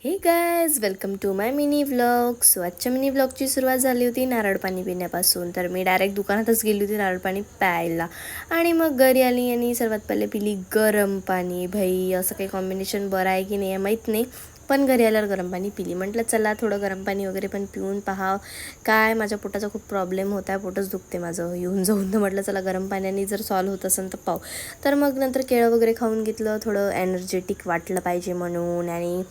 हे guys welcome to my mini vlog. So आजच्या mini व्लॉगची सुरुवात झाली होती नारळ पाणी पिण्यापासून. तर मी डायरेक्ट दुकानातच गेली होती नारळ पाणी प्यायला आणि मग घरी आली आणि सर्वात पहिले पिली गरम पाणी. भाई असं काही कॉम्बिनेशन बरं आहे की नाही आहे माहीत नाही, पण घरी आल्यावर गरम पाणी पिली. म्हटलं चला थोडं गरम पाणी वगैरे पण पिऊन पहाव. काय माझ्या पोटाचा खूप प्रॉब्लेम होता आहे, पोटच दुखते माझं येऊन जाऊन. तर म्हटलं चला गरम पाण्याने जर सॉल्व होत असेल तर पाव. तर मग नंतर केळं वगैरे खाऊन घेतलं, थोडं एनर्जेटिक वाटलं पाहिजे म्हणून. आणि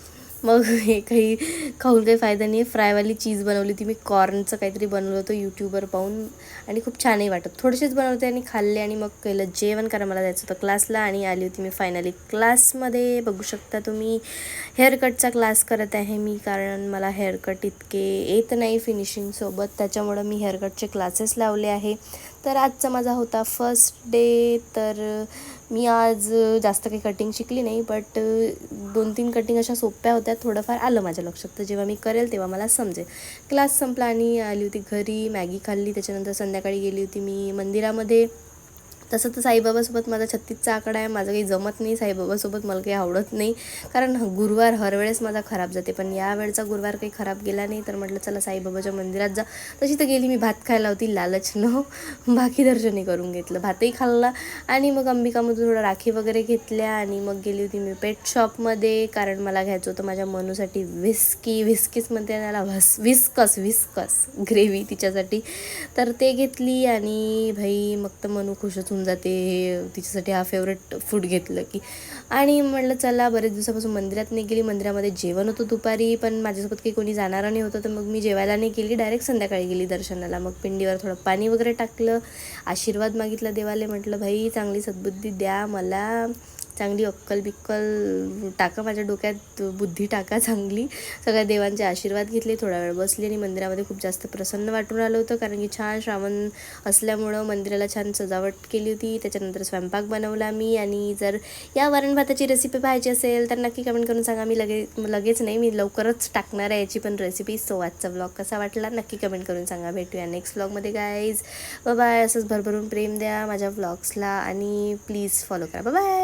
मग हे काही खाऊन काही फायदा नाही. फ्रायवाली चीज बनवली होती मी, कॉर्नचं काहीतरी बनवलं होतं यूट्यूबवर पाहून आणि खूप छानही वाटत. थोडेसेच बनवते आणि खाल्ले आणि मग केलं जेवण, कारण मला जायचं होतं क्लासला. आणि आली होती मी फायनली क्लासमध्ये. बघू शकता तुम्ही हेअरकटचा क्लास करत आहे मी, कारण मला हेअरकट इतके येत नाही फिनिशिंगसोबत, त्याच्यामुळं मी हेअरकटचे क्लासेस लावले आहे. तर आजचा माझा होता फर्स्ट डे. तर मी आज जास्त काही कटिंग शिकली नाही, बट 2-3 कटिंग अशा सोप्या होत्या, थोडंफार आलं माझ्या लक्षात. तर जेव्हा मी करेल तेव्हा मला समजेल. क्लास संपला आणि आली होती घरी, मॅगी खाल्ली. त्याच्यानंतर संध्याकाळी गेली होती मी मंदिरामध्ये. तसं तर साईबाबासोबत माझा 36चा आकडा आहे. माझं काही जमत नाही साईबाबासोबत, मला काही आवडत नाही, कारण गुरुवार हर वेळेस माझा खराब जाते. पण या वेळचा गुरुवार काही खराब गेला नाही, तर म्हटलं चला साईबाबाच्या मंदिरात जा. तशी तर गेली मी, भात खायला होती लालचनं, बाकी दर्शनही करून घेतलं, भातही खाल्ला. आणि मग अंबिकामधून थोडं राखी वगैरे घेतल्या आणि मग गेली होती मी पेट शॉपमध्ये, कारण मला घ्यायचं होतं माझ्या मनूसाठी व्हिस्कीच म्हणते त्याला, विस्कस ग्रेव्ही तिच्यासाठी. तर ते घेतली आणि भाई मग तर मनू खुशच होऊन जाते, हे तिच्यासाठी हा फेवरेट फूड घेतलं की. आणि म्हटलं चला, बरेच दिवसापासून मंदिरात नाही गेली. मंदिरामध्ये जेवण होतं दुपारी, पण माझ्यासोबत काही कोणी जाणारं नाही होतं, तर मग मी जेवायला नाही गेली, डायरेक्ट संध्याकाळी गेली दर्शनाला. मग पिंडीवर थोडं पाणी वगैरे टाकलं, आशीर्वाद मागितला देवाले. म्हटलं भाई चांगली सद्बुद्धी द्या मला, चांगली अक्कल बिक्कल टाका माझ्या डोक्यात, बुद्धी टाका चांगली. सगळ्या देवांचे आशीर्वाद घेतले, थोडा वेळ बसली आणि मंदिरामध्ये खूप जास्त प्रसन्न वाटून आलं होतं, कारण की छान श्रावण असल्यामुळं मंदिराला छान सजावट केली होती. त्याच्यानंतर स्वयंपाक बनवला मी. आणि जर या वरण भाताची रेसिपी पाहायची असेल तर नक्की कमेंट करून सांगा. मी लगेच नाही, मी लवकरच टाकणार आहे याची पण रेसिपी. सो आजचा व्लॉग कसा वाटला नक्की कमेंट करून सांगा. भेटूया नेक्स्ट व्लॉगमध्ये गाईज. बाय. असंच भरभरून प्रेम द्या माझ्या व्लॉग्सला आणि प्लीज फॉलो करा. बाय.